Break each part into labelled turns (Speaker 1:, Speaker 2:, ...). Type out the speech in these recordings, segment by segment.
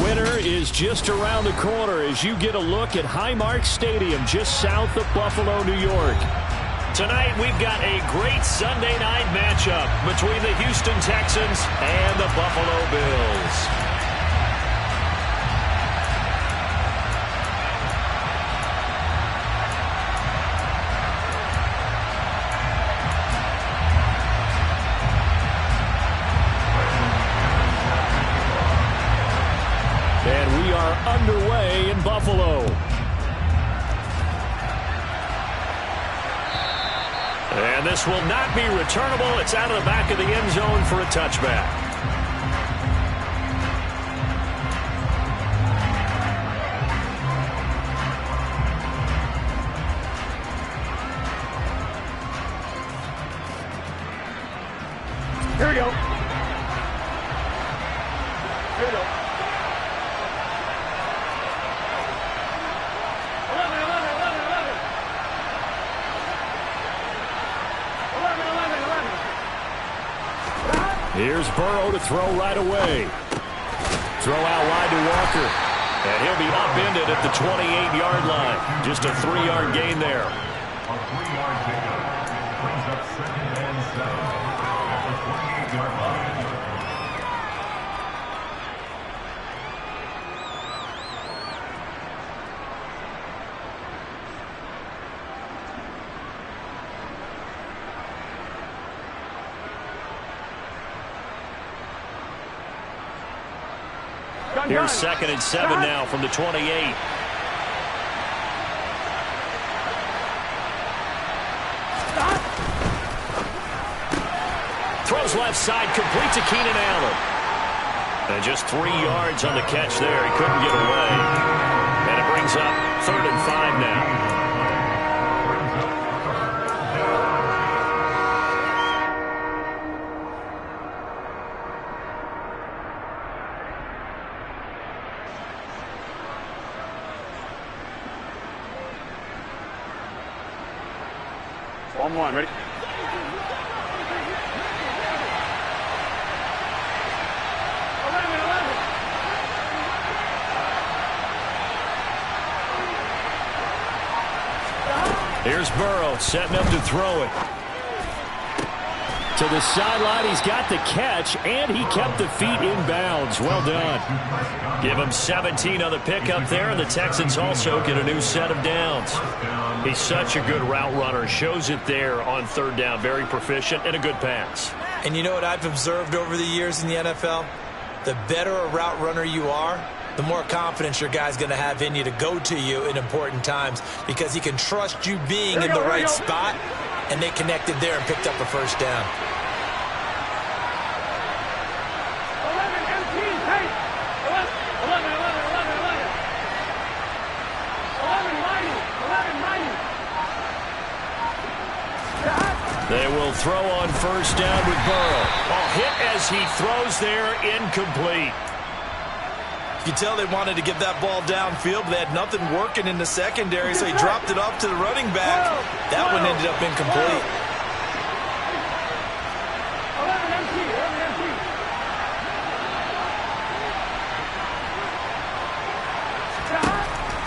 Speaker 1: Winter is just around the corner as you get a look at Highmark Stadium just south of Buffalo, New York. Tonight we've got a great Sunday night matchup between the Houston Texans and the Buffalo Bills. Underway in Buffalo. And this will not be returnable. It's out of the back of the end zone for a touchback. Here we go. Here we go. Here's Burrow to throw right away. Throw out wide to Walker. And he'll be upended at the 28-yard line. Just a 3-yard gain there.
Speaker 2: A 3-yard gain brings up 2nd and 7 at the 28-yard line.
Speaker 1: Here's 2nd and 7 now from the 28. Throws left side, complete to Keenan Allen. And just 3 yards on the catch there. He couldn't get away. And it brings up 3rd and 5 now.
Speaker 3: One, ready?
Speaker 1: Here's Burrow setting up to throw it. To the sideline, he's got the catch, and he kept the feet in bounds. Well done. Give him 17 on the pickup there, and the Texans also get a new set of downs. He's such a good route runner. Shows it there on 3rd down. Very proficient and a good pass.
Speaker 4: And you know what I've observed over the years in the NFL? The better a route runner you are, the more confidence your guy's going to have in you to go to you in important times because he can trust you being in the right spot, and they connected there and picked up a 1st down.
Speaker 1: They will throw on 1st down with Burrow. Oh, hit as he throws there, incomplete.
Speaker 4: You tell they wanted to get that ball downfield, but they had nothing working in the secondary, so he dropped it off to the running back. That one ended up incomplete.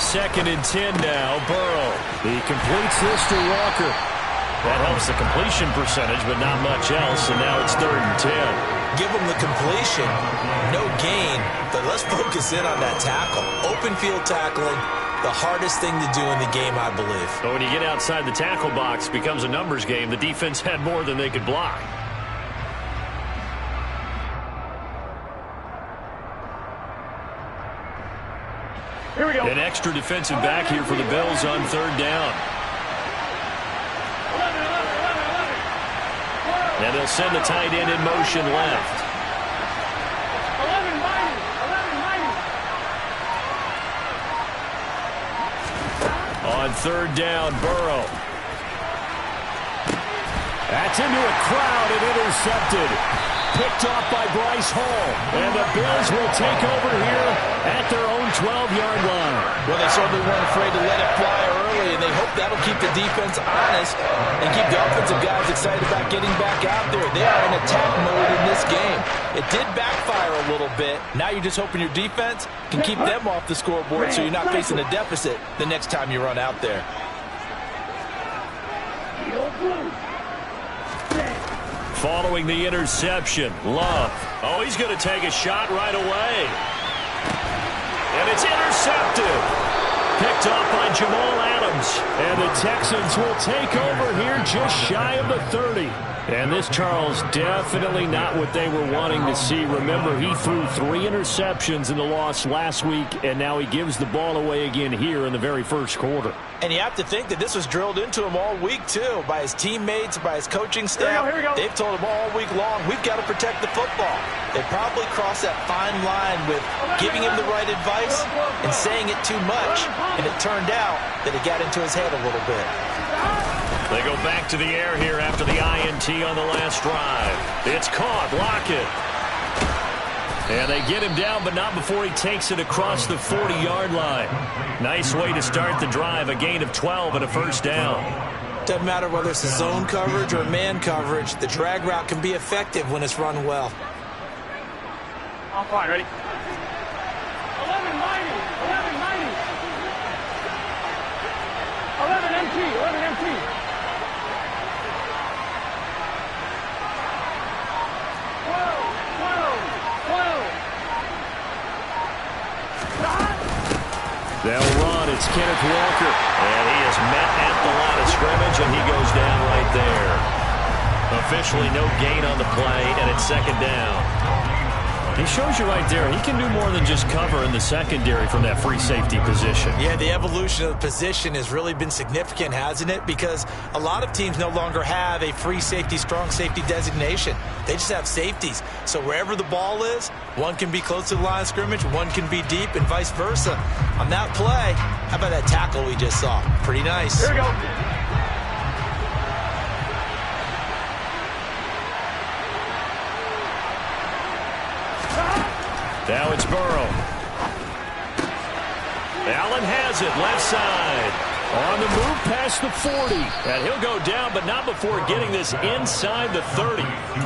Speaker 1: Second and 10 now, Burrow. He completes this to Walker. That helps the completion percentage, but not much else, and now it's 3rd and 10.
Speaker 4: Give him the completion, no gain, but let's focus in on that tackle. Open field tackling, the hardest thing to do in the game, I believe.
Speaker 1: But when you get outside the tackle box, it becomes a numbers game. The defense had more than they could block.
Speaker 3: Here we go.
Speaker 1: An extra defensive back here for the Bills on third down. And they'll send the tight end in motion left.
Speaker 3: 11 mighty.
Speaker 1: On third down, Burrow. That's into a crowd and intercepted. Picked off by Bryce Hall. And the Bills will take over here at their own 12-yard line.
Speaker 4: Well, they certainly weren't afraid to let it fly early, and they hope that'll keep the defense honest and keep the offensive guys excited about getting back out there. They are in attack mode in this game. It did backfire a little bit. Now you're just hoping your defense can keep them off the scoreboard so you're not facing a deficit the next time you run out there.
Speaker 1: Following the interception, Love. Oh, he's going to take a shot right away. And it's intercepted. Picked off by Jamal Adams. And the Texans will take over here just shy of the 30. And this, Charles, definitely not what they were wanting to see. Remember, he threw 3 interceptions in the loss last week, and now he gives the ball away again here in the very first quarter.
Speaker 4: And you have to think that this was drilled into him all week, too, by his teammates, by his coaching staff.
Speaker 3: Here we go.
Speaker 4: They've told him all week long, we've got to protect the football. They probably crossed that fine line with giving him the right advice and saying it too much. And it turned out that it got into his head a little bit.
Speaker 1: They go back to the air here after the INT on the last drive. It's caught. Lockett. And they get him down, but not before he takes it across the 40-yard line. Nice way to start the drive. A gain of 12 and a first down.
Speaker 4: Doesn't matter whether it's a zone coverage or man coverage. The drag route can be effective when it's run well.
Speaker 3: I'm fine. Ready? 11 mighty. 11 MT. 11 MT.
Speaker 1: They'll run. It's Kenneth Walker. And he is met at the line of scrimmage, and he goes down right there. Officially no gain on the play, and it's second down. He shows you right there, he can do more than just cover in the secondary from that free safety position.
Speaker 4: Yeah, the evolution of the position has really been significant, hasn't it? Because a lot of teams no longer have a free safety, strong safety designation. They just have safeties. So wherever the ball is, one can be close to the line of scrimmage, one can be deep, and vice versa. On that play, how about that tackle we just saw? Pretty nice.
Speaker 3: Here we go.
Speaker 1: Now it's Burrow. Allen has it, left side. On the move past the 40. And he'll go down, but not before getting this inside the 30.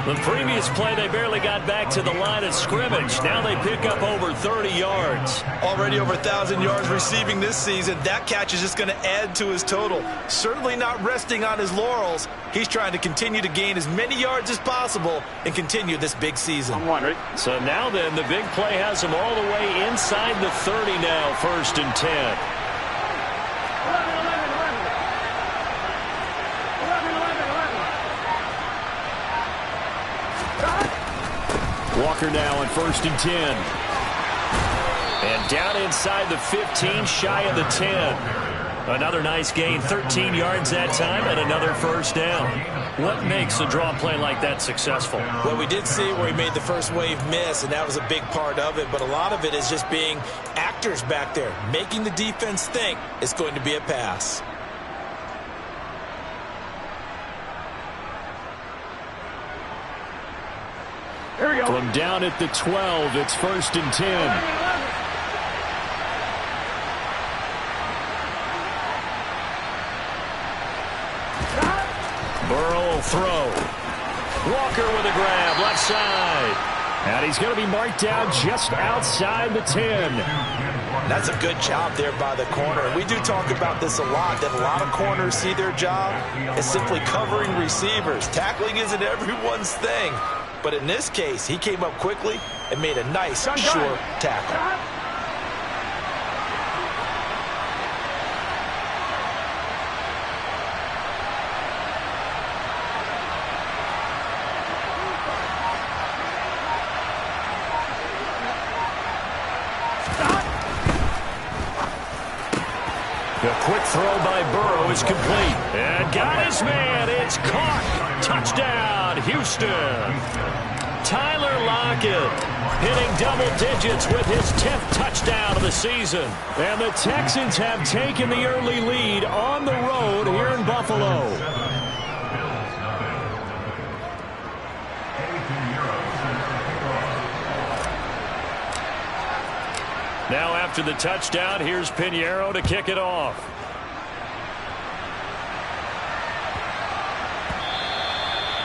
Speaker 1: The previous play, they barely got back to the line of scrimmage. Now they pick up over 30 yards.
Speaker 4: Already over 1,000 yards receiving this season. That catch is just going to add to his total. Certainly not resting on his laurels. He's trying to continue to gain as many yards as possible and continue this big season.
Speaker 3: I'm one. Ready?
Speaker 1: So now then, the big play has him all the way inside the 30 now, 1st and 10. Walker now on 1st and 10. And down inside the 15, shy of the 10. Another nice gain, 13 yards that time, and another first down. What makes a draw play like that successful?
Speaker 4: Well, we did see where he made the first wave miss, and that was a big part of it. But a lot of it is just being actors back there, making the defense think it's going to be a pass.
Speaker 3: Here we go.
Speaker 1: From down at the 12, it's 1st and 10. Burrow will throw. Walker with a grab, left side. And he's going to be marked down just outside the 10.
Speaker 4: That's a good job there by the corner. And we do talk about this a lot, that a lot of corners see their job as simply covering receivers. Tackling isn't everyone's thing. But in this case, he came up quickly and made a nice, sure tackle.
Speaker 1: quick throw by Burrow is complete. And got his man. It's caught. Touchdown, Houston. Tyler Lockett hitting double digits with his 10th touchdown of the season. And the Texans have taken the early lead on the road here in Buffalo. Now after the touchdown, here's Pinheiro to kick it off.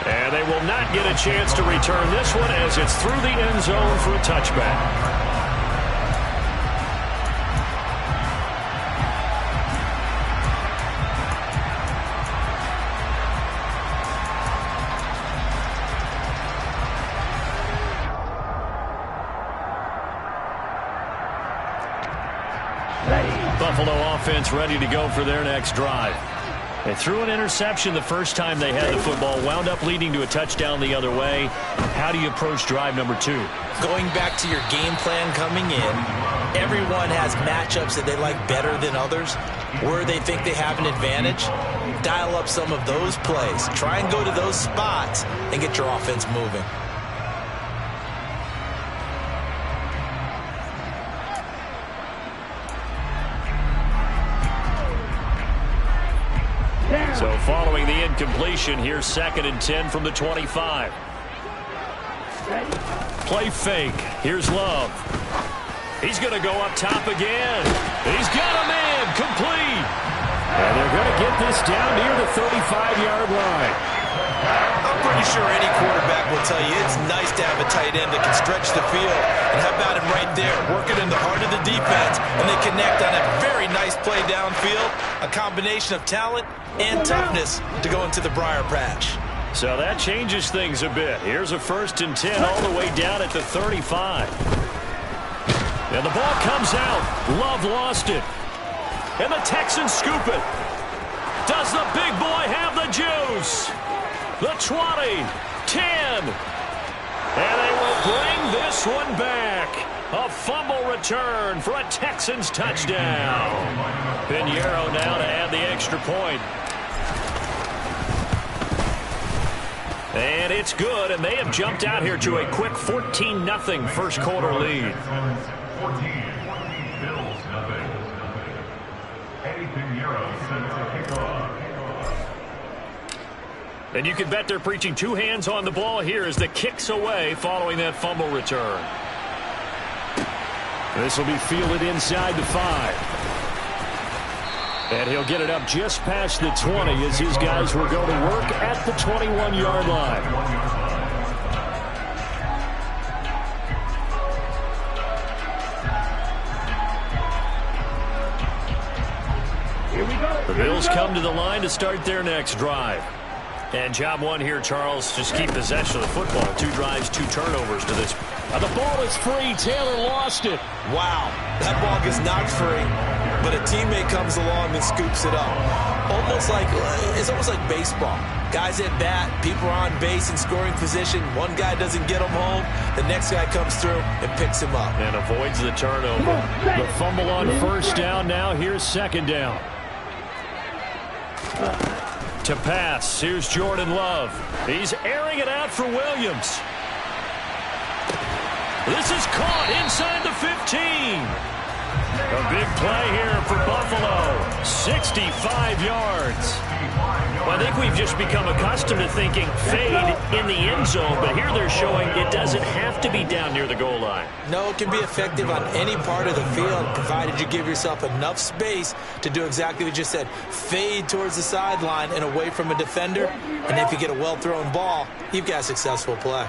Speaker 1: And they will not get a chance to return this one as it's through the end zone for a touchback. Buffalo offense ready to go for their next drive. They threw an interception the first time they had the football, wound up leading to a touchdown the other way. How do you approach drive number 2?
Speaker 4: Going back to your game plan coming in, everyone has matchups that they like better than others, where they think they have an advantage. Dial up some of those plays. Try and go to those spots and get your offense moving.
Speaker 1: So following the incompletion, here's 2nd and 10 from the 25. Play fake. Here's Love. He's going to go up top again. He's got a man complete. And they're going to get this down near the 35-yard line.
Speaker 4: I'm pretty sure any quarterback will tell you it's nice to have a tight end that can stretch the field. And how about him right there, working in the heart of the defense, and they connect on a very nice play downfield. A combination of talent and toughness to go into the briar patch.
Speaker 1: So that changes things a bit. Here's a 1st and 10 all the way down at the 35. And the ball comes out. Love lost it. And the Texans scoop it. Does the big boy have the juice? The 20, 10. And they will bring this one back. A fumble return for a Texans touchdown. Pinheiro now to add the extra point. And it's good, and they have jumped out here to a quick 14-0 first quarter lead.
Speaker 2: 14, Bills nothing. Eddie Pinheiro set to kick off.
Speaker 1: And you can bet they're preaching 2 hands on the ball here as the kick's away following that fumble return. This will be fielded inside the 5. And he'll get it up just past the 20 as his guys will go to work at the 21-yard line. The Bills come to the line to start their next drive. And job 1 here, Charles, just keep possession of the football. 2 drives, 2 turnovers to this. The ball is free. Taylor lost it.
Speaker 4: Wow, that ball is not free, but a teammate comes along and scoops it up. It's almost like baseball. Guys at bat, people are on base in scoring position. One guy doesn't get him home. The next guy comes through and picks him up.
Speaker 1: And avoids the turnover. The fumble on 1st down. Now here's 2nd down. To pass, here's Jordan Love. He's airing it out for Williams. This is caught inside the 15. A big play here for Buffalo. 65 yards. Well, I think we've just become accustomed to thinking fade in the end zone, but here they're showing it doesn't have to be down near the goal line.
Speaker 4: No, it can be effective on any part of the field, provided you give yourself enough space to do exactly what you said. Fade towards the sideline and away from a defender, and if you get a well-thrown ball, you've got a successful play.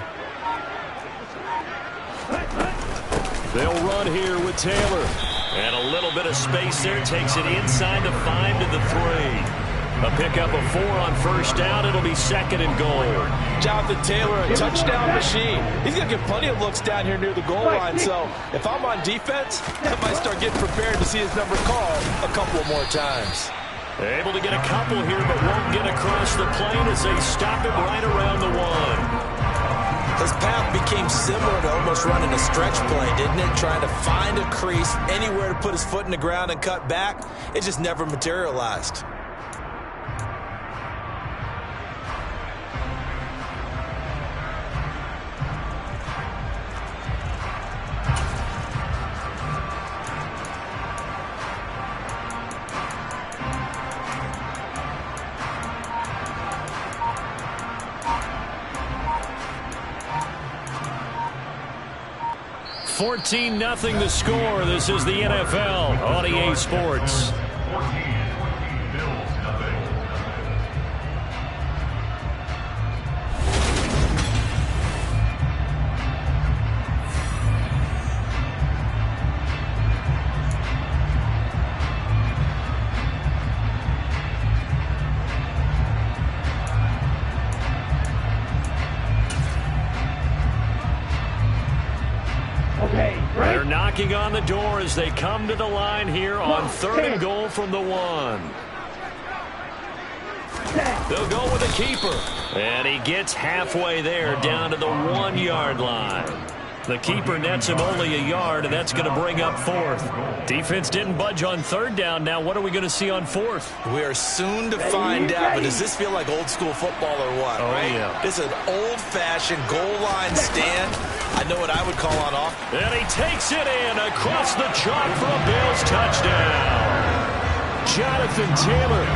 Speaker 1: They'll run here with Taylor. And a little bit of space there takes it inside the 5 to the 3. A pickup of 4 on 1st down. It'll be 2nd and goal.
Speaker 5: Jonathan Taylor, a touchdown machine. He's going to get plenty of looks down here near the goal line. So if I'm on defense, I might start getting prepared to see his number called a couple of more times.
Speaker 1: Able to get a couple here, but won't get across the plane as they stop him right around the 1.
Speaker 4: His path became similar to almost running a stretch play, didn't it? Trying to find a crease, anywhere to put his foot in the ground and cut back. It just never materialized.
Speaker 1: $14-0 the score. This is the NFL on EA Sports. They're knocking on the door as they come to the line here on 3rd and goal from the 1. They'll go with the keeper. And he gets halfway there down to the 1-yard line. The keeper nets him only a yard, and that's going to bring up 4th. Defense didn't budge on 3rd down. Now what are we going to see on 4th?
Speaker 4: We are soon to find out, but does this feel like old school football or what, right?
Speaker 1: Yeah.
Speaker 4: This is an old-fashioned goal line stand. I know what I would call on off.
Speaker 1: And he takes it in across the chalk for a Bills touchdown. Jonathan Taylor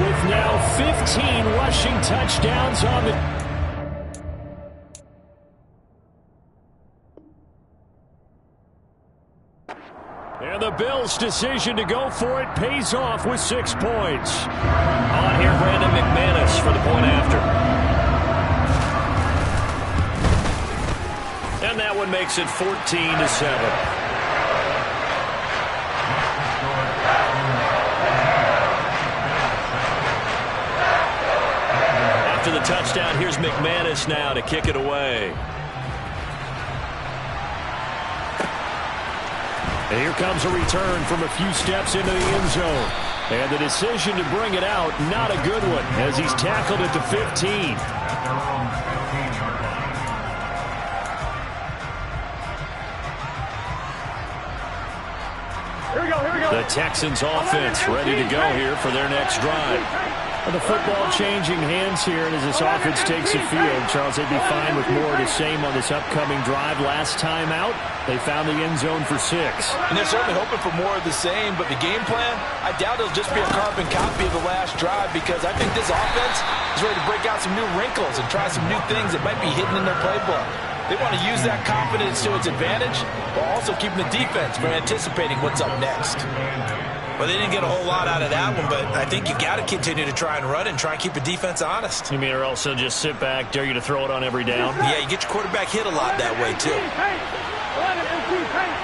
Speaker 1: with now 15 rushing touchdowns on the... And the Bills' decision to go for it pays off with 6 points. On here, Brandon McManus for the point after. And that one makes it 14-7. After the touchdown, here's McManus now to kick it away. And here comes a return from a few steps into the end zone. And the decision to bring it out, not a good one, as he's tackled at the 15.
Speaker 3: Here we go.
Speaker 1: The Texans offense ready to go here for their next drive. The football changing hands here, and as this offense takes the field, Charles, they'd be fine with more of the same on this upcoming drive. Last time out, they found the end zone for 6.
Speaker 5: And they're certainly hoping for more of the same, but the game plan, I doubt it'll just be a carbon copy of the last drive, because I think this offense is ready to break out some new wrinkles and try some new things that might be hidden in their playbook. They want to use that confidence to its advantage, while also keeping the defense from anticipating what's up next.
Speaker 4: Well, they didn't get a whole lot out of that one, but I think you got to continue to try and run and try and keep the defense honest.
Speaker 1: You mean, or also just sit back, dare you to throw it on every down?
Speaker 4: Yeah, you get your quarterback hit a lot that way, too.
Speaker 3: 11 MT, paint.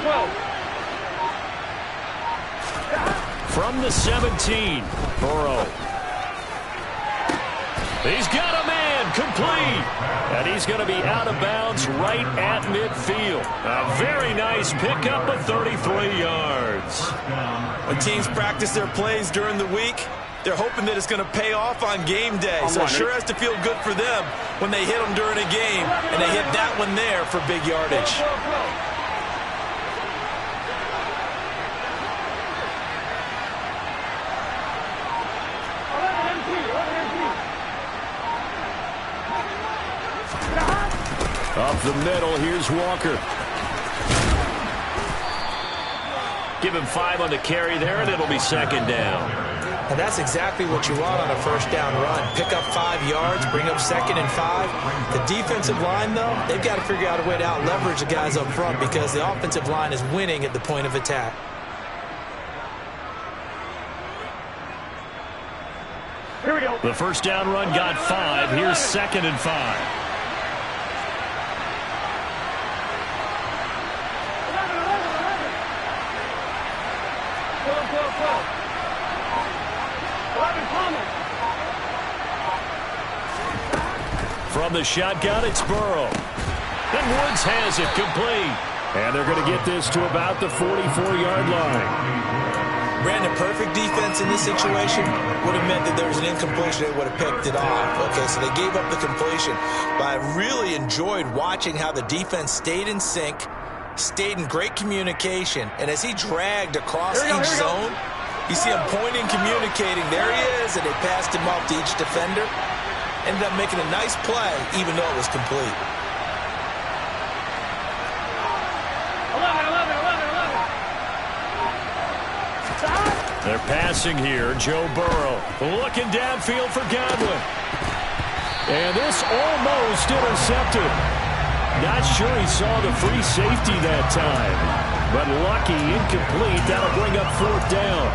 Speaker 3: 12.
Speaker 1: From the 17, Burrow. He's got a man, complete. And he's going to be out of bounds right at midfield. A very nice pickup of 33 yards.
Speaker 5: When teams practice their plays during the week, they're hoping that it's going to pay off on game day. So it sure has to feel good for them when they hit them during a game, and they hit that one there for big yardage.
Speaker 1: Up the middle, here's Walker. Give him 5 on the carry there, and it'll be second down.
Speaker 4: And that's exactly what you want on a first down run. Pick up 5 yards, bring up 2nd and 5. The defensive line, though, they've got to figure out a way to out-leverage the guys up front because the offensive line is winning at the point of attack.
Speaker 3: Here we go.
Speaker 1: The first down run got 5. Here's 2nd and 5. From the shotgun, it's Burrow. And Woods has it complete. And they're going to get this to about the 44-yard line.
Speaker 4: Brandon, perfect defense in this situation would have meant that there was an incompletion. They would have picked it off. Okay, so they gave up the completion. But I really enjoyed watching how the defense stayed in sync, stayed in great communication, and as he dragged across each zone, you see him pointing, communicating. There he is, and they passed him off to each defender. Ended up making a nice play, even though it was complete.
Speaker 3: 11.
Speaker 1: They're passing here. Joe Burrow looking downfield for Godwin. And this almost intercepted. Not sure he saw the free safety that time. But lucky, incomplete. That'll bring up 4th down.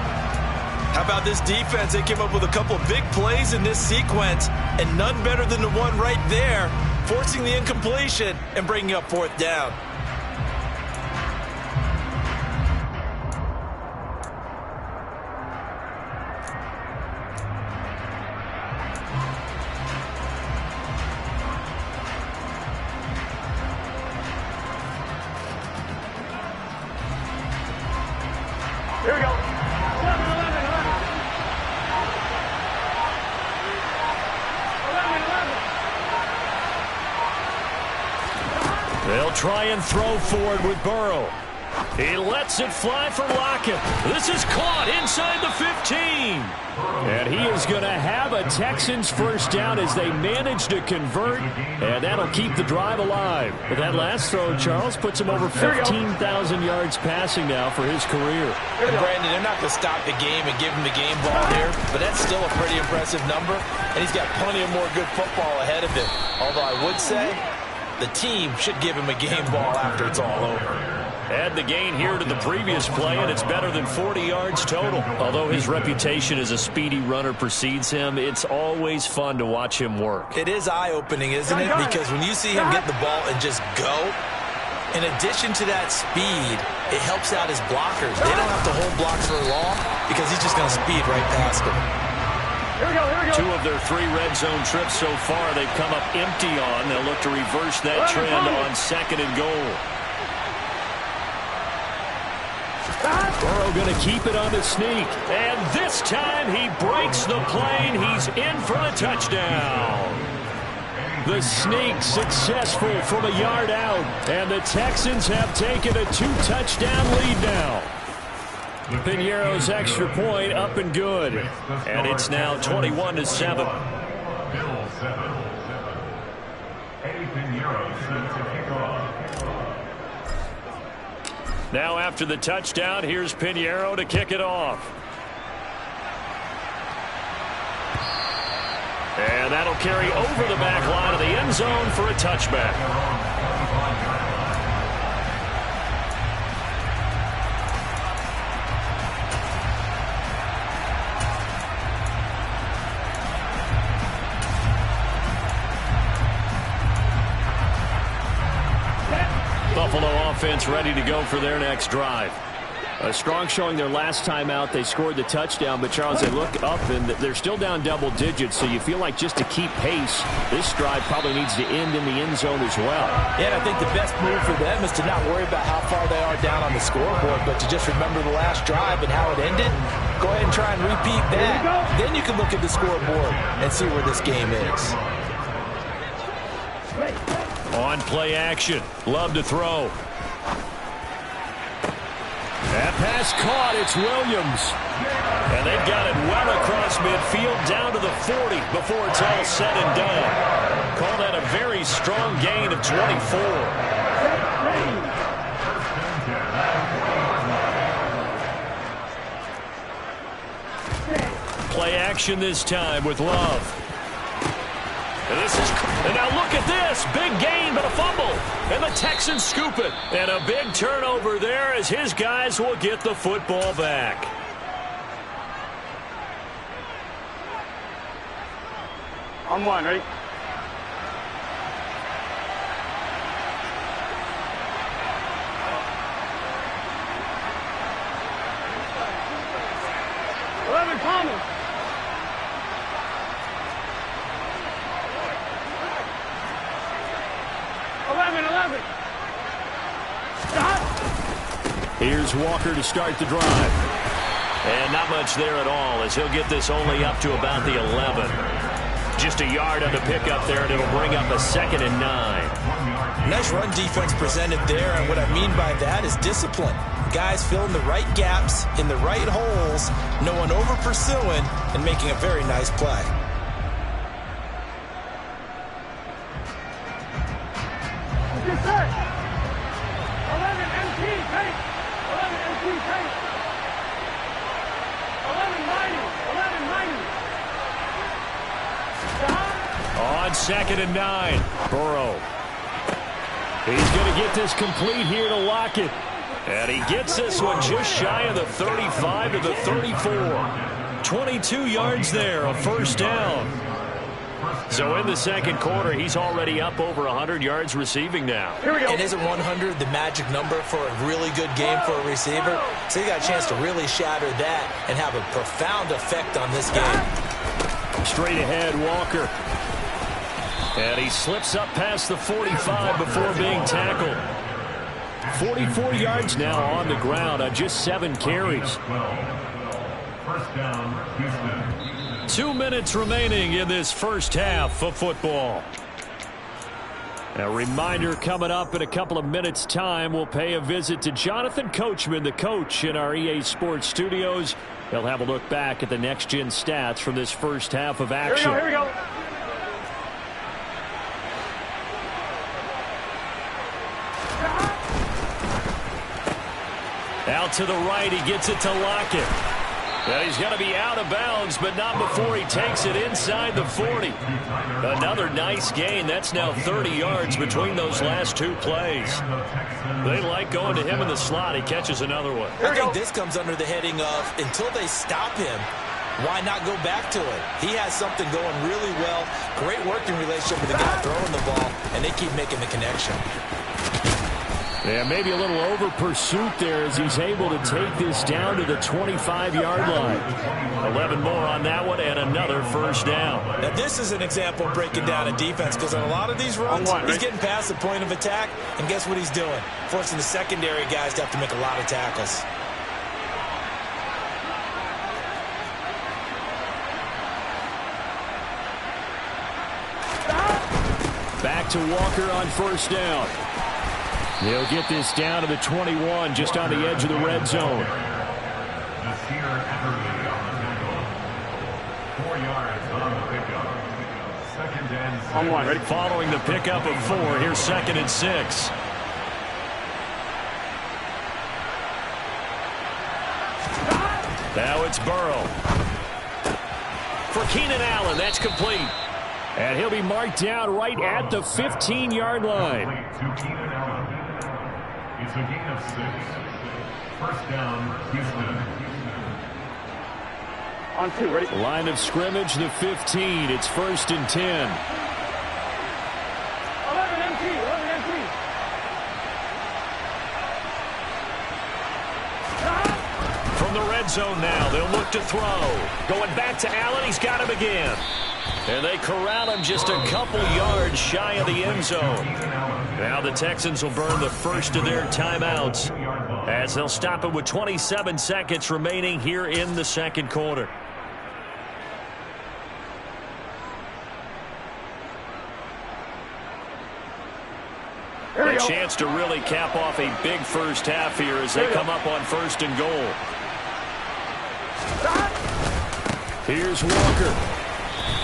Speaker 4: How about this defense? They came up with a couple of big plays in this sequence, and none better than the one right there, forcing the incompletion and bringing up 4th down.
Speaker 3: Here we go. 11.
Speaker 1: They'll try and throw forward with Burrow. He lets it fly for Lockett. This is caught inside the 15. And he is going to have a Texans first down as they manage to convert. And that'll keep the drive alive. But that last throw, Charles, puts him over 15,000 yards passing now for his career.
Speaker 4: And Brandon, they're not going to stop the game and give him the game ball here. But that's still a pretty impressive number. And he's got plenty of more good football ahead of him. Although I would say the team should give him a game ball after it's all over.
Speaker 1: Add the gain here to the previous play, and it's better than 40 yards total. Although his reputation as a speedy runner precedes him, it's always fun to watch him work.
Speaker 4: It is eye-opening, isn't it? Because when you see him get the ball and just go, in addition to that speed, it helps out his blockers. They don't have to hold blocks for long because he's just going to speed right past them.
Speaker 3: Here we go.
Speaker 1: 2 of their 3 red zone trips so far they've come up empty on. They'll look to reverse that trend on 2nd and goal. Burrow going to keep it on the sneak. And this time he breaks the plane. He's in for the touchdown. The sneak successful from a yard out. And the Texans have taken a 2-touchdown lead now. Piñeiro's extra point up and good. And it's now 21-7.
Speaker 2: Bill 7. Eddie Piñeiro set to kick off.
Speaker 1: Now after the touchdown, here's Piñeiro to kick it off. And that'll carry over the back line of the end zone for a touchback. Buffalo offense ready to go for their next drive. A strong showing their last time out. They scored the touchdown, but Charles, they look up and they're still down double digits, so you feel like just to keep pace, this drive probably needs to end in the end zone as well.
Speaker 4: Yeah, and I think the best move for them is to not worry about how far they are down on the scoreboard, but to just remember the last drive and how it ended. Go ahead and try and repeat that. Then you can look at the scoreboard and see where this game is.
Speaker 1: On play action. Love to throw. That pass caught. It's Williams. And they've got it well across midfield down to the 40 before it's all said and done. Call that a very strong gain of 24. Play action this time with Love. And now look at this. Big gain, but a fumble. And the Texans scoop it. And a big turnover there as his guys will get the football back.
Speaker 3: On 1, ready? Palmer. 11. Stop.
Speaker 1: Here's Walker to start the drive. And not much there at all as he'll get this only up to about the 11. Just a yard on the pickup there, and it'll bring up a 2nd and 9.
Speaker 4: Nice run defense presented there, and what I mean by that is discipline. Guys filling the right gaps in the right holes, no one over-pursuing, and making a very nice play.
Speaker 3: Yes, sir. 11 MT, take. 11 MT, take. 1190, 1190.
Speaker 1: On 2nd and 9, Burrow. He's going to get this complete here to Lockett. And he gets this one just shy of the 35 to the 34. 22 yards there, a first down. So in the second quarter, he's already up over 100 yards receiving now.
Speaker 3: Here we go.
Speaker 4: And isn't 100 the magic number for a really good game for a receiver? So you got a chance to really shatter that and have a profound effect on this game.
Speaker 1: Straight ahead, Walker. And he slips up past the 45 before being tackled. 44 yards now on the ground on just 7 carries.
Speaker 2: First down, Houston.
Speaker 1: 2 minutes remaining in this first half of football. A reminder coming up in a couple of minutes' time, we'll pay a visit to Jonathan Coachman, the coach in our EA Sports studios. He'll have a look back at the next-gen stats from this first half of action.
Speaker 3: Here we go.
Speaker 1: Out to the right, he gets it to Lockett. And he's going to be out of bounds, but not before he takes it inside the 40. Another nice gain. That's now 30 yards between those last 2 plays. They like going to him in the slot. He catches another one.
Speaker 4: I think this comes under the heading of, until they stop him, why not go back to it? He has something going really well. Great working relationship with the guy throwing the ball, and they keep making the connection.
Speaker 1: Yeah, maybe a little over-pursuit there as he's able to take this down to the 25-yard line. 11 more on that one and another first down.
Speaker 4: Now, this is an example of breaking down a defense because on a lot of these runs, he's getting past the point of attack, and guess what he's doing? Forcing the secondary guys to have to make a lot of tackles.
Speaker 1: Back to Walker on first down. He'll get this down to the 21, just on the edge of the red zone.
Speaker 2: Nasir Adderley on the tackle. 4 yards on the pickup. 2nd and 6.
Speaker 3: On 1, ready?
Speaker 1: Following the pickup of 4, here's 2nd and 6. Now it's Burrow. For Keenan Allen, that's complete. And he'll be marked down right at the 15-yard line.
Speaker 2: To Keenan Allen. It's a gain of 6. First down, Houston.
Speaker 3: On 2, ready?
Speaker 1: Line of scrimmage, the 15. It's 1st and 10.
Speaker 3: 11 MT, 11 MT.
Speaker 1: From the red zone now, they'll look to throw. Going back to Allen, he's got him again. And they corral him just a couple yards shy of the end zone. Now the Texans will burn the first of their timeouts as they'll stop it with 27 seconds remaining here in the second quarter. A chance to really cap off a big first half here as they come up on 1st and goal. Here's Walker.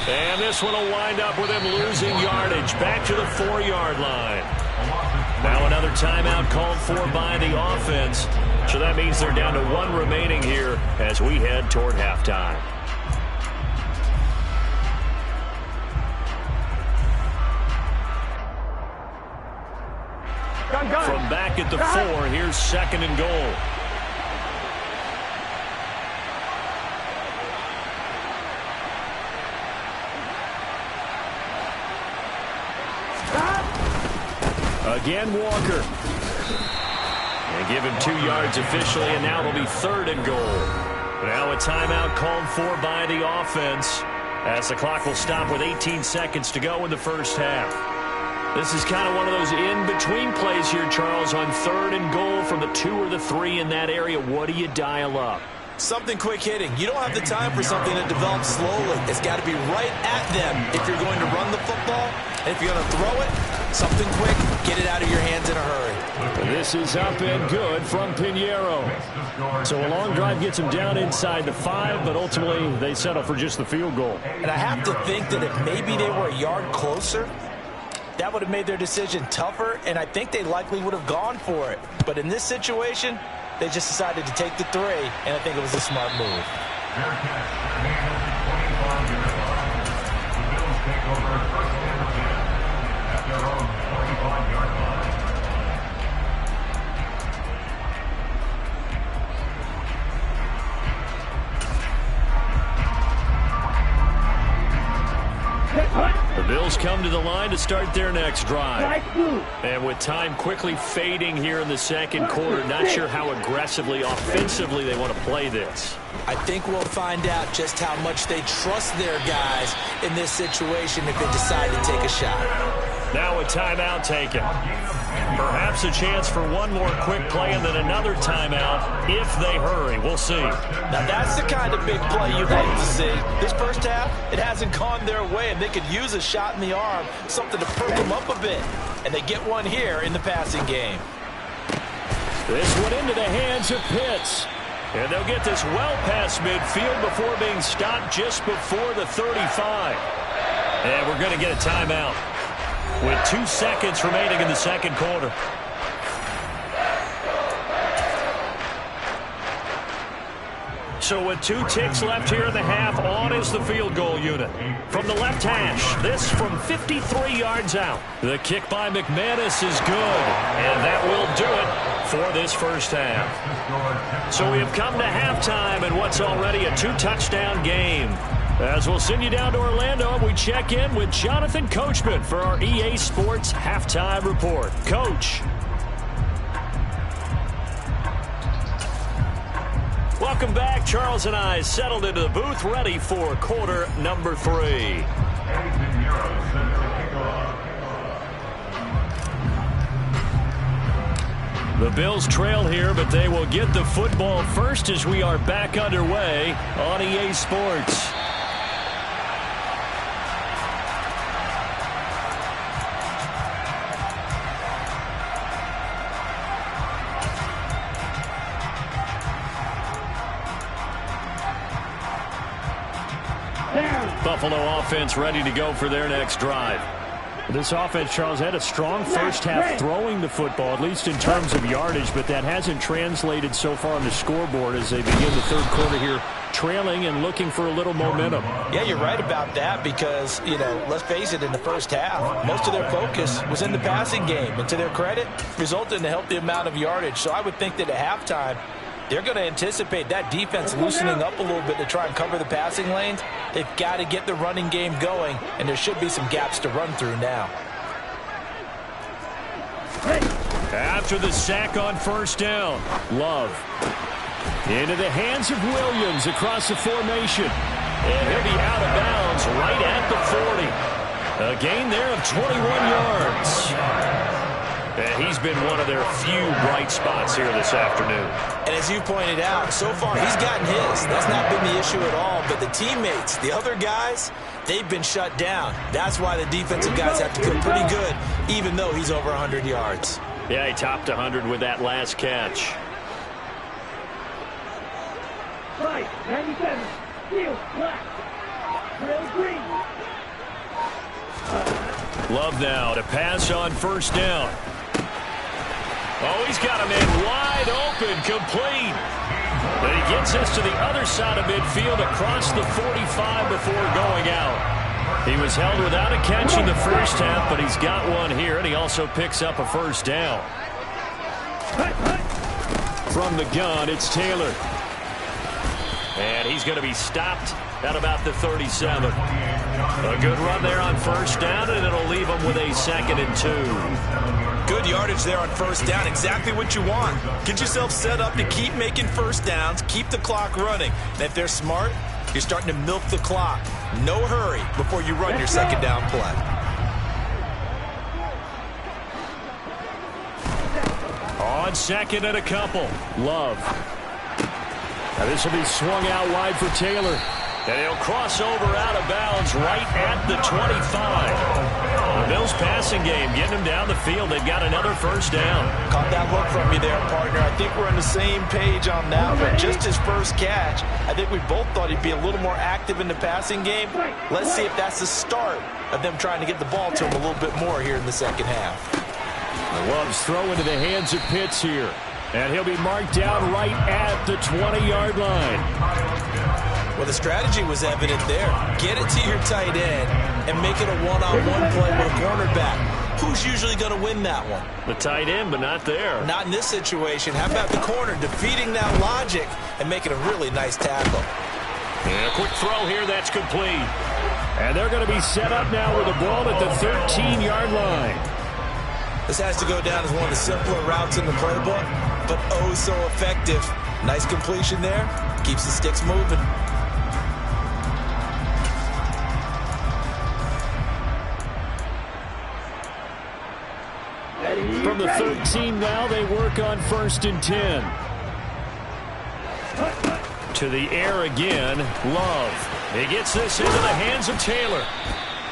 Speaker 1: And this one will wind up with him losing yardage back to the 4-yard line. Now another timeout called for by the offense. So that means they're down to 1 remaining here as we head toward halftime. From back at the 4, here's 2nd and goal. Again, Walker. And give him 2 yards officially, and now it'll be 3rd and goal. Now a timeout called for by the offense as the clock will stop with 18 seconds to go in the first half. This is kind of one of those in-between plays here, Charles, on 3rd and goal from the 2 or the 3 in that area. What do you dial up?
Speaker 4: Something quick hitting. You don't have the time for something that develops slowly. It's got to be right at them if you're going to run the football. And if you're going to throw it, something quick, get it out of your hands in a hurry.
Speaker 1: This is up and good from Pinheiro. So a long drive gets them down inside the 5, but ultimately they settle for just the field goal.
Speaker 4: And I have to think that if maybe they were a yard closer, that would have made their decision tougher, and I think they likely would have gone for it. But in this situation, they just decided to take the 3, and I think it was a smart move.
Speaker 2: Fair catch. The 25-yard line. The Bills take over 1st and 10 at their own 25-yard line.
Speaker 1: The Bills come to the line to start their next drive. And with time quickly fading here in the second quarter, not sure how aggressively, offensively they want to play this.
Speaker 4: I think we'll find out just how much they trust their guys in this situation if they decide to take a shot.
Speaker 1: Now a timeout taken. Perhaps a chance for one more quick play and then another timeout if they hurry. We'll see.
Speaker 5: Now that's the kind of big play you'd like to see. This first half, it hasn't gone their way, and they could use a shot in the arm, something to perk them up a bit. And they get one here in the passing game.
Speaker 1: This one into the hands of Pitts. And they'll get this well past midfield before being stopped just before the 35. And we're going to get a timeout with 2 seconds remaining in the second quarter. So with 2 ticks left here in the half, on is the field goal unit. From the left hash, this from 53 yards out. The kick by McManus is good, and that will do it for this first half. So we have come to halftime in what's already a 2-touchdown game. As we'll send you down to Orlando, we check in with Jonathan Coachman for our EA Sports Halftime Report. Coach. Welcome back. Charles and I settled into the booth, ready for quarter number 3. The Bills trail here, but they will get the football first as we are back underway on EA Sports. Buffalo offense ready to go for their next drive. This offense, Charles, had a strong first half throwing the football, at least in terms of yardage, but that hasn't translated so far on the scoreboard as they begin the third quarter here, trailing and looking for a little momentum.
Speaker 5: Yeah, you're right about that because, you know, let's face it, in the first half, most of their focus was in the passing game. And to their credit, resulted in a healthy amount of yardage. So I would think that at halftime, they're going to anticipate that defense loosening up a little bit to try and cover the passing lanes. They've got to get the running game going, and there should be some gaps to run through now.
Speaker 1: After the sack on first down, Love. Into the hands of Williams across the formation. And he'll be out of bounds right at the 40. A gain there of 21 yards. And he's been one of their few bright spots here this afternoon.
Speaker 4: And as you pointed out, so far he's gotten his. That's not been the issue at all. But the teammates, the other guys, they've been shut down. That's why the defensive guys have to feel pretty good, even though he's over 100 yards.
Speaker 1: Yeah, he topped 100 with that last catch.
Speaker 3: Right, 97, field, black, trail green.
Speaker 1: Love now to pass on first down. Oh, he's got a man wide open, complete. But he gets us to the other side of midfield across the 45 before going out. He was held without a catch in the first half, but he's got one here, and he also picks up a first down. From the gun, it's Taylor. And he's going to be stopped at about the 37. A good run there on first down, and it'll leave him with a 2nd and 2.
Speaker 4: Good yardage there on first down. Exactly what you want. Get yourself set up to keep making first downs, keep the clock running. And if they're smart, you're starting to milk the clock. No hurry before you run your second down play.
Speaker 1: on second and a couple. Love. Now this will be swung out wide for Taylor. And he'll cross over out of bounds right at the 25. The Bills passing game getting him down the field. They've got another first down.
Speaker 5: Caught that look from you there, partner. I think we're on the same page on that one. Just his first catch, I think we both thought he'd be a little more active in the passing game. Let's see if that's the start of them trying to get the ball to him a little bit more here in the second half.
Speaker 1: Love's throw into the hands of Pitts here. And he'll be marked down right at the 20-yard line.
Speaker 4: Well, the strategy was evident there. Get it to your tight end and make it a one-on-one play with a cornerback. Who's usually going to win that one?
Speaker 1: The tight end, but not there.
Speaker 4: Not in this situation. How about the corner defeating that logic and making a really nice tackle?
Speaker 1: And a quick throw here, that's complete. And they're going to be set up now with the ball at the 13-yard line.
Speaker 4: This has to go down as one of the simpler routes in the playbook, but oh so effective. Nice completion there. Keeps the sticks moving.
Speaker 1: From the 13 now, they work on 1st and 10. To the air again, Love. He gets this into the hands of Taylor.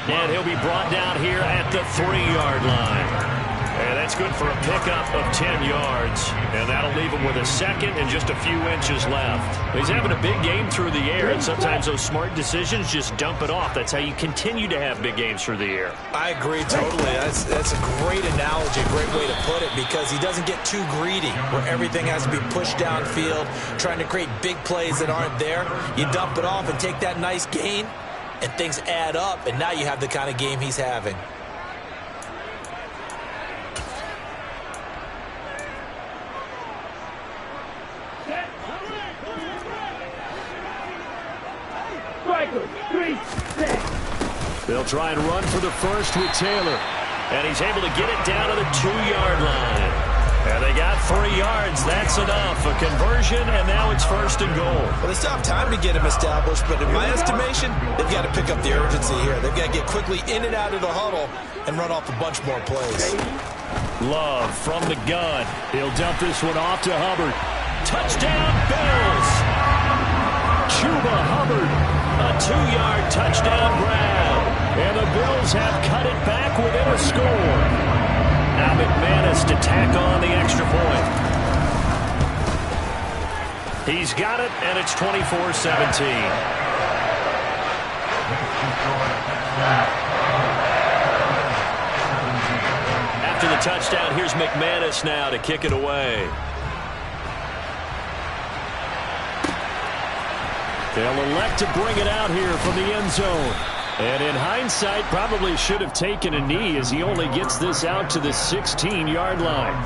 Speaker 1: And he'll be brought down here at the 3-yard line. And that's good for a pickup of 10 yards. And that'll leave him with a second and just a few inches left. He's having a big game through the air, and sometimes those smart decisions just dump it off. That's how you continue to have big games through the air.
Speaker 4: I agree totally. That's a great analogy, great way to put it, because he doesn't get too greedy where everything has to be pushed downfield, trying to create big plays that aren't there. You dump it off and take that nice gain, and things add up, and now you have the kind of game he's having.
Speaker 1: They'll try and run for the first with Taylor. And he's able to get it down to the 2-yard line. And they got 3 yards. That's enough. A conversion, and now it's 1st and goal.
Speaker 4: Well, they still have time to get him established, but in my estimation, they've got to pick up the urgency here. They've got to get quickly in and out of the huddle and run off a bunch more plays.
Speaker 1: Love from the gun. He'll dump this one off to Hubbard. Touchdown, Bills! Chuba Hubbard. A 2-yard touchdown grab. And the Bills have cut it back within a score. Now McManus to tack on the extra point. He's got it, and it's 24-17. After the touchdown, here's McManus now to kick it away. They'll elect to bring it out here from the end zone. And in hindsight, probably should have taken a knee as he only gets this out to the 16-yard line.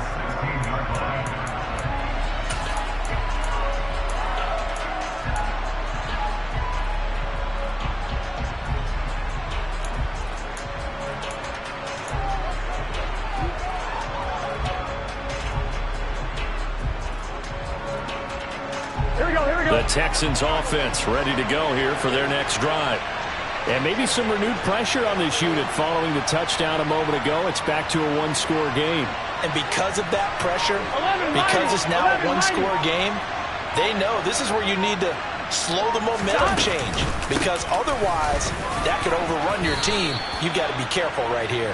Speaker 1: The Texans offense ready to go here for their next drive. And maybe some renewed pressure on this unit following the touchdown a moment ago. It's back to a one-score game.
Speaker 4: And because of that pressure, because it's now a one-score game, they know this is where you need to slow the momentum change. Because otherwise, that could overrun your team. You've got to be careful right here.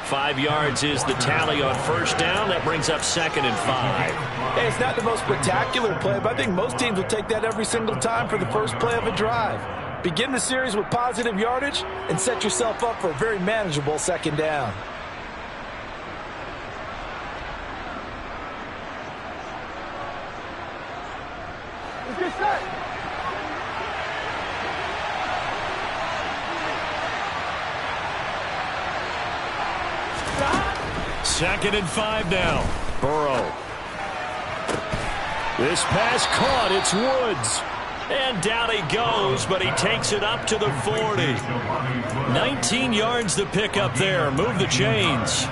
Speaker 1: 5 yards is the tally on first down. That brings up 2nd and 5.
Speaker 5: Hey, it's not the most spectacular play, but I think most teams will take that every single time for the first play of a drive. Begin the series with positive yardage and set yourself up for a very manageable second down.
Speaker 1: Second and 5 now. Burrow. This pass caught. It's Woods. And down he goes, but he takes it up to the 40. 19 yards to pick up there. Move the chains.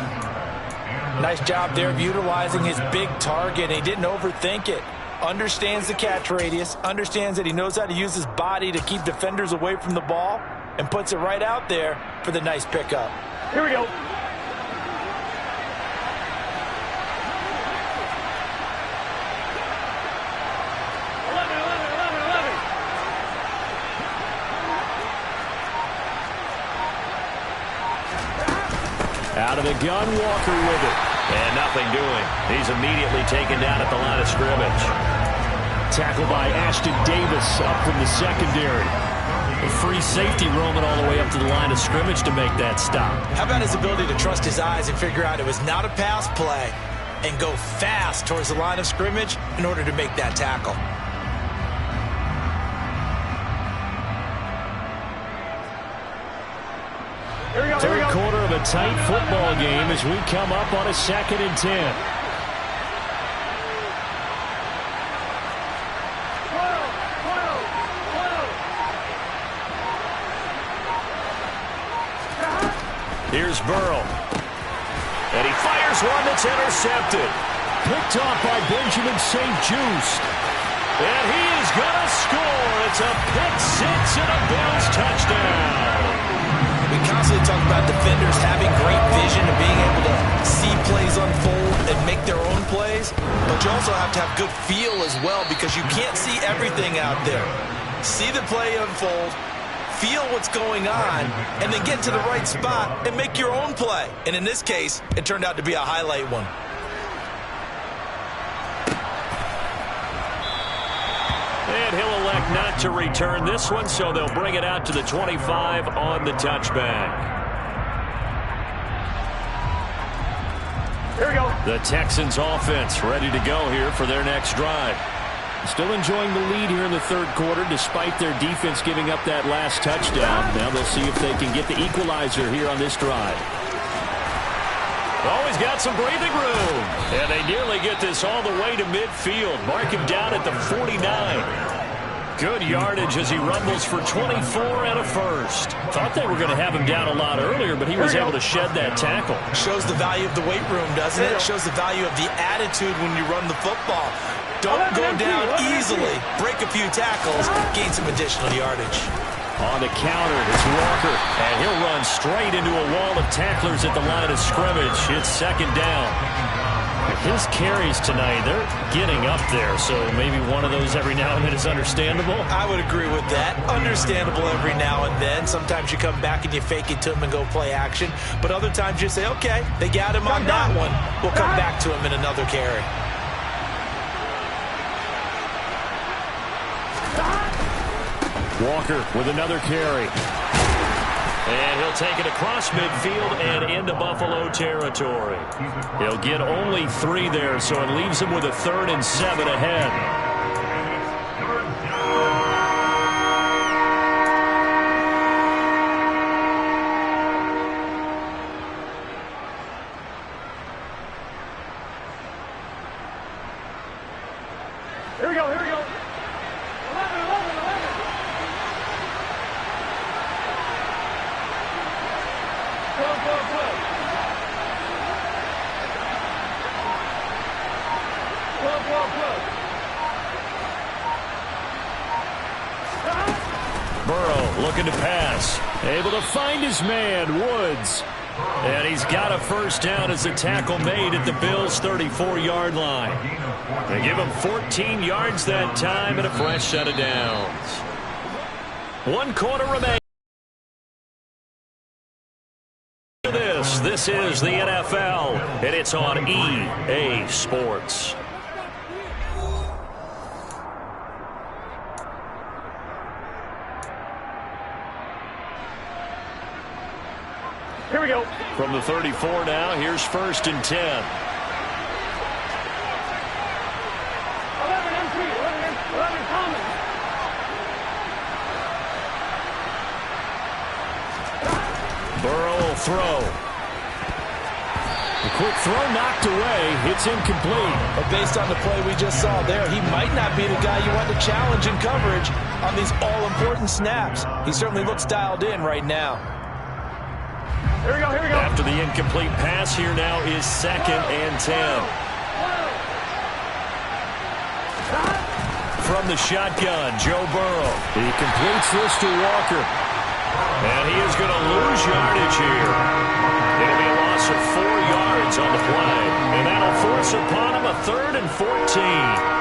Speaker 4: Nice job there of utilizing his big target. He didn't overthink it. Understands the catch radius. Understands that he knows how to use his body to keep defenders away from the ball. And puts it right out there for the nice pickup.
Speaker 3: Here we go.
Speaker 1: the gun, Walker with it.
Speaker 6: And nothing doing. He's immediately taken down at the line of scrimmage.
Speaker 1: Tackled by Ashton Davis up from the secondary. A free safety roaming all the way up to the line of scrimmage to make that stop.
Speaker 4: How about his ability to trust his eyes and figure out it was not a pass play and go fast towards the line of scrimmage in order to make that tackle.
Speaker 1: Third quarter of a tight football game as we come up on a 2nd and 10. Here's Burrow. And he fires one that's intercepted. Picked off by Benjamin St-Juste. And he is going to score. It's a pick six and a Bills touchdown.
Speaker 4: We constantly talk about defenders having great vision and being able to see plays unfold and make their own plays. But you also have to have good feel as well because you can't see everything out there. See the play unfold, feel what's going on, and then get to the right spot and make your own play. And in this case, it turned out to be a highlight one.
Speaker 1: And he'll elect not to return this one, so they'll bring it out to the 25 on the touchback.
Speaker 3: Here we go.
Speaker 1: The Texans offense ready to go here for their next drive. Still enjoying the lead here in the third quarter despite their defense giving up that last touchdown. Now they'll see if they can get the equalizer here on this drive. Always got some breathing room. And they nearly get this all the way to midfield. Mark him down at the 49. Good yardage as he rumbles for 24 and a first. Thought they were going to have him down a lot earlier, but he was able to shed that tackle.
Speaker 4: Shows the value of the weight room, doesn't it? Shows the value of the attitude when you run the football. Don't go down easily. Break a few tackles, gain some additional yardage.
Speaker 1: On the counter, it's Walker, and he'll run straight into a wall of tacklers at the line of scrimmage. It's 2nd down. His carries tonight, they're getting up there, so maybe one of those every now and then is understandable.
Speaker 4: I would agree with that. Understandable every now and then. Sometimes you come back and you fake it to him and go play action, but other times you say, okay, they got him on that one. We'll come back to him in another carry.
Speaker 1: Walker with another carry. And he'll take it across midfield and into Buffalo territory. He'll get only 3 there, so it leaves him with a 3rd and 7 ahead.
Speaker 3: Here we go, here we go. 11, 11, 11.
Speaker 1: Burrow looking to pass. Able to find his man, Woods. And he's got a first down as the tackle made at the Bills' 34-yard line. They give him 14 yards that time and a fresh set of downs. 1 quarter remaining. This is the NFL, and it's on EA Sports.
Speaker 3: Here we go.
Speaker 1: From the 34 now, here's 1st and 10.
Speaker 3: 11 entry, 11 common.
Speaker 1: Burrow will throw. A quick throw knocked away. It's incomplete.
Speaker 4: But based on the play we just saw there, he might not be the guy you want to challenge in coverage on these all-important snaps. He certainly looks dialed in right now.
Speaker 3: Here we go, here we go.
Speaker 1: After the incomplete pass, here now is 2nd and 10. From the shotgun, Joe Burrow. He completes this to Walker. And he is going to lose yardage here. It'll be a loss of 4 yards on the play. And that'll force upon him a 3rd and 14.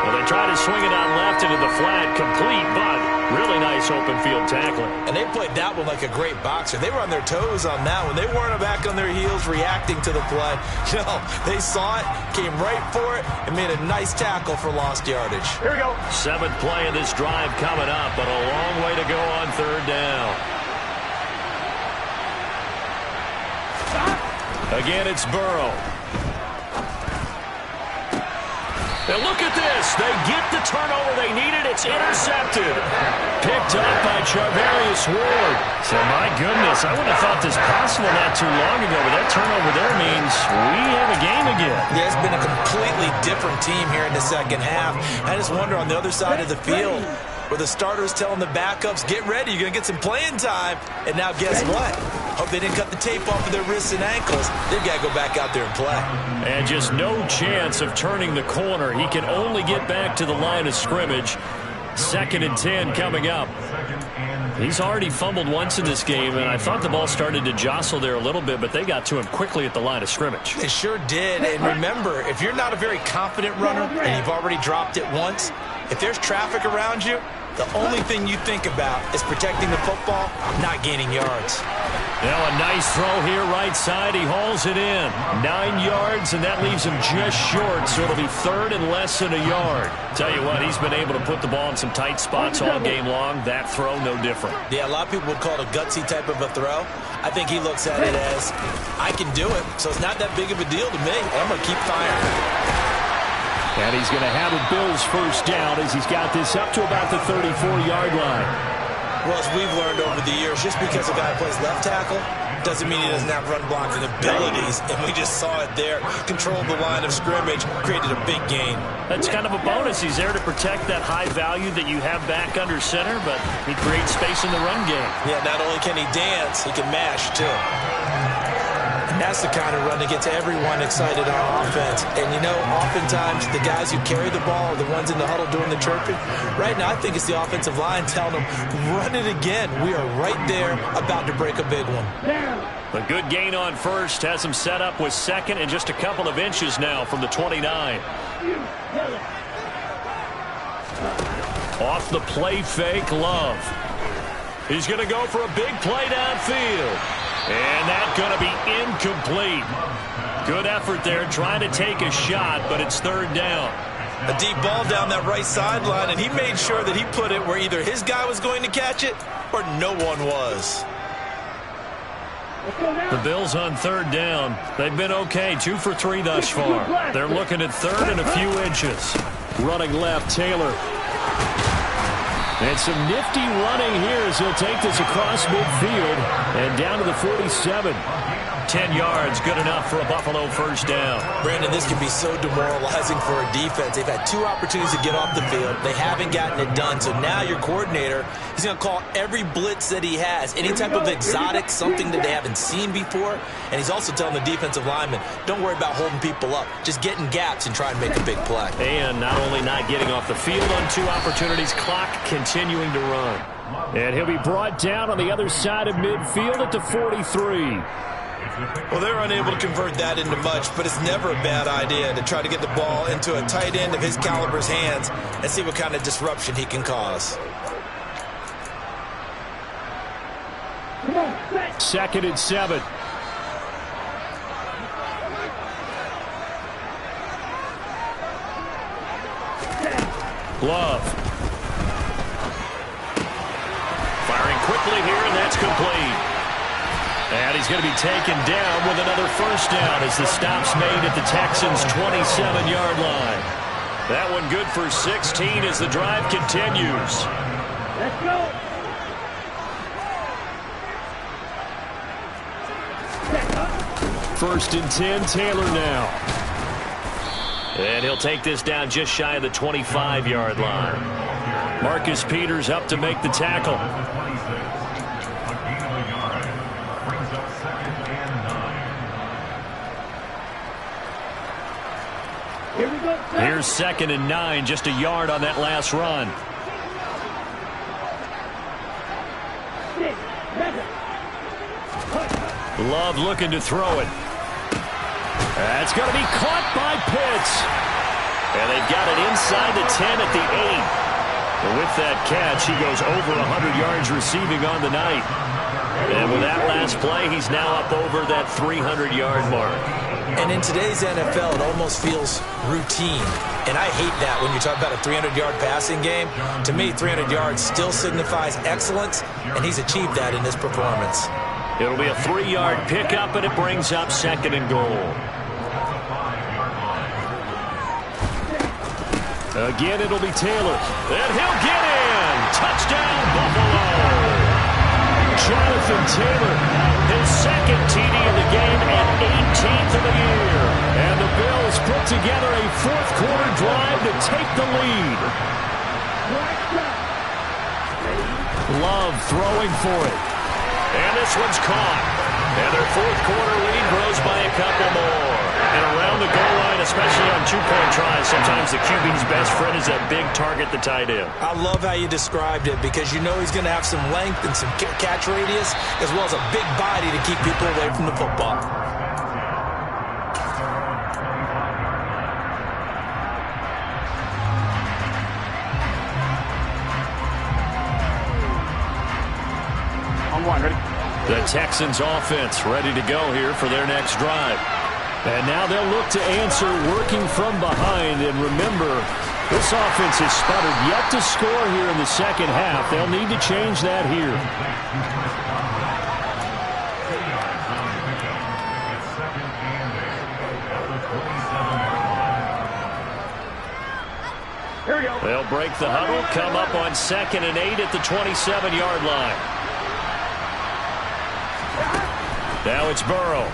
Speaker 1: Well, they Try to swing it out left into the flat, complete, but really nice open field tackling.
Speaker 4: And they played that one like a great boxer. They were on their toes on that one. They weren't back on their heels reacting to the play. No, they saw it, came right for it, and made a nice tackle for lost yardage.
Speaker 3: Here we go.
Speaker 1: 7th play of this drive coming up, but a long way to go on 3rd down. Again, it's Burrow. And look at this. They get the turnover they needed. It's intercepted. Picked up by Charvarius Ward. So, my goodness, I wouldn't have thought this possible not too long ago, but that turnover there means we have a game again.
Speaker 4: Yeah, it's been a completely different team here in the second half. I just wonder on the other side of the field where the starters telling the backups, get ready, you're going to get some playing time. And now guess what? Hope they didn't cut the tape off of their wrists and ankles. They've got to go back out there and play.
Speaker 1: And just no chance of turning the corner. He can only get back to the line of scrimmage. 2nd and 10 coming up. He's already fumbled once in this game, and I thought the ball started to jostle there a little bit, but they got to him quickly at the line of scrimmage.
Speaker 4: They sure did. And remember, if you're not a very confident runner and you've already dropped it once, if there's traffic around you, the only thing you think about is protecting the football, not gaining yards.
Speaker 1: Now a nice throw here right side. He hauls it in. 9 yards, and that leaves him just short, so it'll be 3rd and less than a yard. Tell you what, he's been able to put the ball in some tight spots all game long. That throw, no different.
Speaker 4: Yeah, a lot of people would call it a gutsy type of a throw. I think he looks at it as, I can do it, so it's not that big of a deal to me. I'm going to keep firing.
Speaker 1: And he's going to have a Bills first down as he's got this up to about the 34-yard line.
Speaker 4: Well, as we've learned over the years, just because a guy plays left tackle doesn't mean he doesn't have run blocking abilities. And we just saw it there. Controlled the line of scrimmage, created a big gain.
Speaker 1: That's kind of a bonus. He's there to protect that high value that you have back under center, but he creates space in the run game.
Speaker 4: Yeah, not only can he dance, he can mash, too. And that's the kind of run that gets everyone excited on offense. And, you know, oftentimes the guys who carry the ball are the ones in the huddle doing the chirping. Right now, I think it's the offensive line telling them, run it again. We are right there about to break a big one.
Speaker 1: A good gain on first. Has him set up with 2nd and just a couple of inches now from the 29. Off the play fake, Love. He's going to go for a big play downfield. And that's going to be incomplete. Good effort there trying to take a shot, but it's 3rd down.
Speaker 4: A deep ball down that right sideline, and he made sure that he put it where either his guy was going to catch it or no one was.
Speaker 1: The Bills on 3rd down. They've been okay, 2 for 3 thus far. They're looking at 3rd and a few inches. Running left, Taylor. And some nifty running here as he'll take this across midfield and down to the 47. 10 yards, good enough for a Buffalo first down.
Speaker 4: Brandon, this can be so demoralizing for a defense. They've had 2 opportunities to get off the field. They haven't gotten it done. So now your coordinator, he's going to call every blitz that he has, any type of exotic, something that they haven't seen before. And he's also telling the defensive lineman, don't worry about holding people up. Just get in gaps and try and make a big play.
Speaker 1: And not only not getting off the field on 2 opportunities, clock continuing to run. And he'll be brought down on the other side of midfield at the 43.
Speaker 4: Well, they're unable to convert that into much, but it's never a bad idea to try to get the ball into a tight end of his caliber's hands and see what kind of disruption he can cause.
Speaker 1: 2nd and 7. Love. Firing quickly here, and that's complete. And he's going to be taken down with another first down as the stop's made at the Texans' 27-yard line. That one good for 16 as the drive continues.
Speaker 3: Let's go.
Speaker 1: First and 10, Taylor now. And he'll take this down just shy of the 25-yard line. Marcus Peters up to make the tackle. Here's 2nd and 9, just a yard on that last run. Love looking to throw it. That's going to be caught by Pitts. And they've got it inside the 10 at the 8. And with that catch, he goes over 100 yards receiving on the night. And with that last play, he's now up over that 300-yard mark.
Speaker 4: And in today's NFL, it almost feels routine. And I hate that when you talk about a 300-yard passing game. To me, 300 yards still signifies excellence, and he's achieved that in this performance.
Speaker 1: It'll be a 3-yard pickup, and it brings up 2nd and goal. Again, it'll be Taylor. And he'll get in. Touchdown, Buffalo. Jonathan Taylor, his 2nd TD of the game and 18th of the year. And the Bills put together a 4th quarter drive to take the lead. Love throwing for it. And this one's caught. And their 4th quarter lead grows by a couple more. And around the goal line, especially on 2-point tries, sometimes the QB's best friend is that big target, the tight end.
Speaker 4: I love how you described it because you know he's going to have some length and some catch radius as well as a big body to keep people away from the football.
Speaker 3: On one, ready?
Speaker 1: The Texans offense ready to go here for their next drive. And now they'll look to answer working from behind. And remember, this offense has sputtered yet to score here in the second half. They'll need to change that here.
Speaker 3: Here we go.
Speaker 1: They'll break the huddle, come up on 2nd and 8 at the 27-yard line. Now it's Burrow.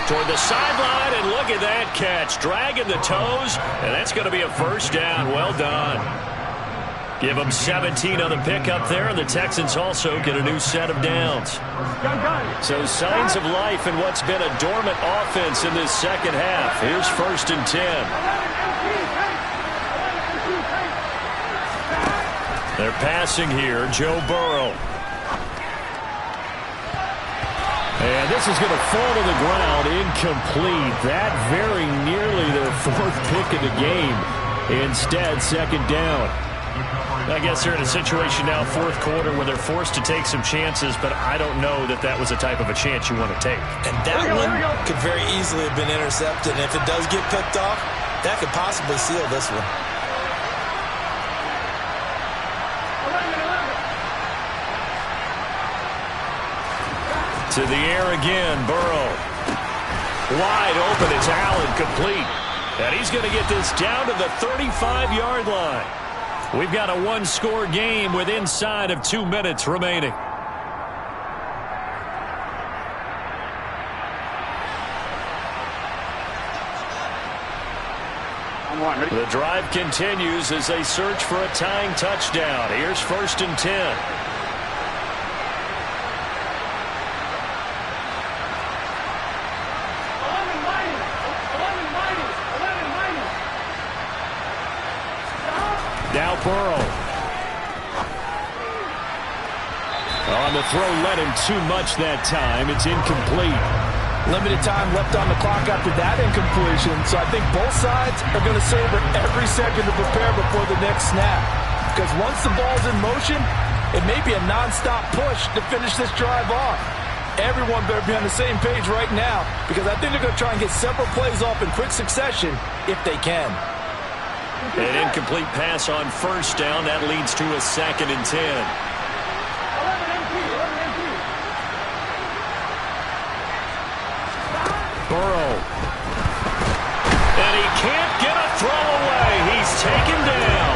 Speaker 1: Toward the sideline, and look at that catch. Dragging the toes, and that's going to be a 1st down. Well done. Give them 17 on the pickup there, and the Texans also get a new set of downs. So signs of life in what's been a dormant offense in this second half. Here's 1st and 10. They're passing here, Joe Burrow. And this is going to fall to the ground, incomplete. That very nearly their 4th pick of the game. Instead, 2nd down. I guess they're in a situation now, 4th quarter, where they're forced to take some chances, but I don't know that that was the type of a chance you want to take.
Speaker 4: And that one could very easily have been intercepted. And if it does get picked off, that could possibly seal this one.
Speaker 1: To the air again, Burrow. Wide open, it's Allen, complete. And he's going to get this down to the 35-yard line. We've got a 1-score game with inside of 2 minutes remaining. The drive continues as they search for a tying touchdown. Here's 1st and 10. Now Burrow. On the throw, led him too much that time. It's incomplete.
Speaker 5: Limited time left on the clock after that incompletion. So I think both sides are going to savor every second to prepare before the next snap. Because once the ball's in motion, it may be a nonstop push to finish this drive off. Everyone better be on the same page right now because I think they're going to try and get several plays off in quick succession if they can.
Speaker 1: An incomplete pass on 1st down. That leads to a 2nd and 10. Burrow. And he can't get a throw away. He's taken down.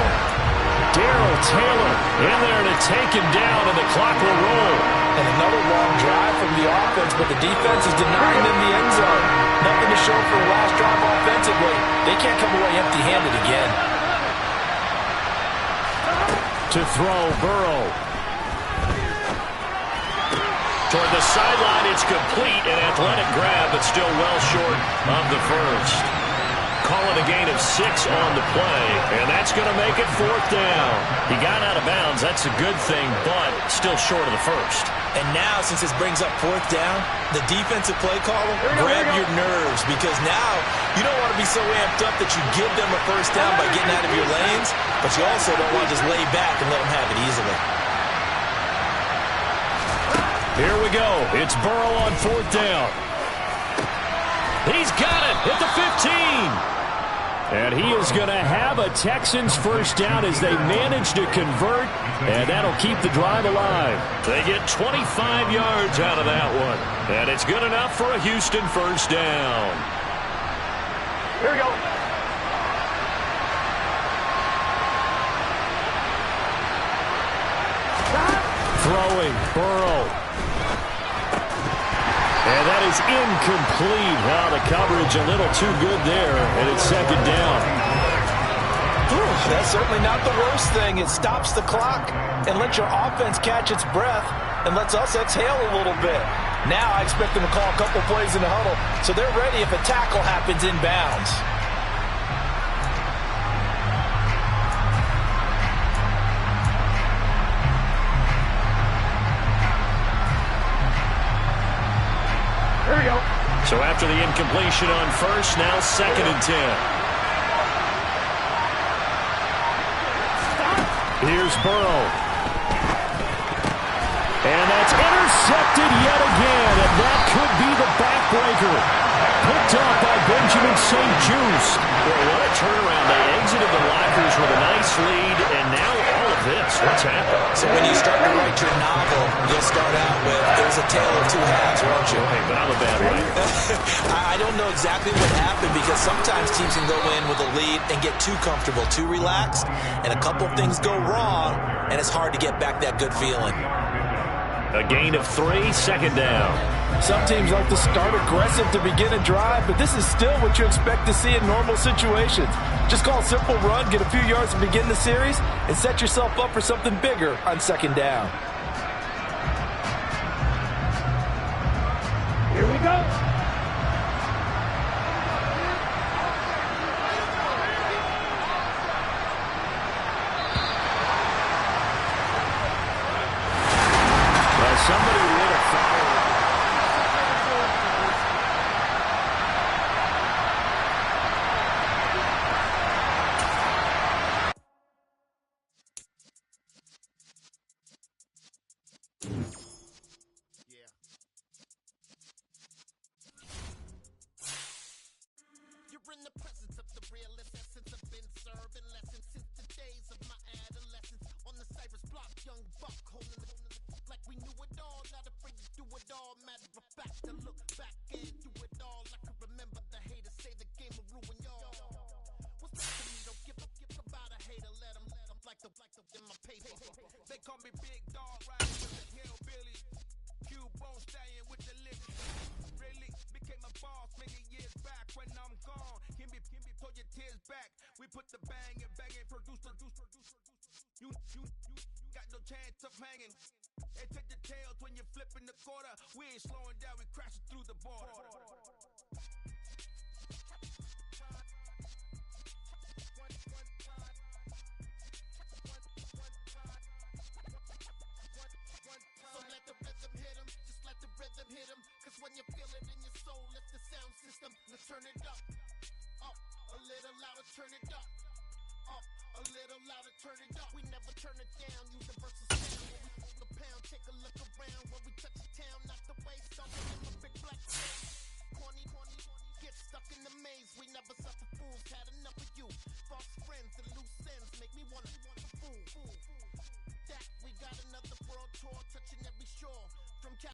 Speaker 1: Darrell Taylor in there to take him down, and the clock will roll.
Speaker 4: And another long drive from the offense, but the defense is denying them the end zone. Nothing to show for the last drive offensively. They can't come away empty-handed again.
Speaker 1: To throw, Burrow. Toward the sideline, it's complete. An athletic grab, but still well short of the 1st. Call it a gain of of 6 on the play, and that's going to make it 4th down. He got out of bounds. That's a good thing, but still short of the first.
Speaker 4: And now, since this brings up 4th down, the defensive play caller, grab your nerves, because now you don't want to be so amped up that you give them a 1st down by getting out of your lanes, but you also don't want to just lay back and let them have it easily.
Speaker 1: Here we go. It's Burrow on 4th down. He's got it at the 15. And he is going to have a Texans 1st down as they manage to convert, and that'll keep the drive alive. They get 25 yards out of that one, and it's good enough for a Houston 1st down.
Speaker 3: Here we go.
Speaker 1: Throwing, Burrow. And that is incomplete. Now the coverage a little too good there, and it's 2nd down.
Speaker 5: That's certainly not the worst thing. It stops the clock and lets your offense catch its breath and lets us exhale a little bit. Now I expect them to call a couple plays in the huddle so they're ready if a tackle happens inbounds.
Speaker 3: Here we go.
Speaker 1: So after the incompletion on 1st, now 2nd and 10. Here's Burrow. And that's intercepted yet again, and that could be the backbreaker. Picked up by Benjamin St. Juice. Boy, what a turnaround. They exited the lockers with a nice lead, and now all of this. What's happened?
Speaker 4: So when you start to write your novel, you'll start out with, there's a tale of 2 halves, won't you?
Speaker 1: Hey, but I'm a bad writer.
Speaker 4: I don't know exactly what happened, because sometimes teams can go in with a lead and get too comfortable, too relaxed, and a couple things go wrong, and it's hard to get back that good feeling.
Speaker 1: A gain of 3, 2nd down.
Speaker 5: Some teams like to start aggressive to begin a drive, but this is still what you expect to see in normal situations. Just call a simple run, get a few yards to begin the series, and set yourself up for something bigger on 2nd down.
Speaker 3: Here we go.
Speaker 1: Somebody lit a fire.
Speaker 7: You're in the presence of the realest essence. I've been serving lessons since the days of my adolescence. On the Cypress block, young buck holding the like we knew it all, not afraid to do it all. Matter of fact, to look back and do it all. I can remember the haters say the game will ruin y'all. What's that to me? Don't give about a hater. Let them like the in my paper. They call me Big Dog, riding with the hillbilly. Cube-bone stallion with the lick. Really became a boss many years back. When I'm gone, give me pull your tears back. We put the bang and produce. You got no chance of hanging. They take the tails when you're flipping the quarter. We ain't slowing down, we crashing through the border. So let the rhythm hit 'em, just let the rhythm hit 'em. 'Cause when you feel it in your soul, lift the sound system. Let's turn it up, a little louder, turn it up. A little louder, turn it up. We never turn it down. Universal sound when we hold the pound. Take a look around when we touch the town. Not the way something in my big black face. Corny, get stuck in the maze. We never suffer fools. Had enough of you. False friends and loose ends make me wanna fool.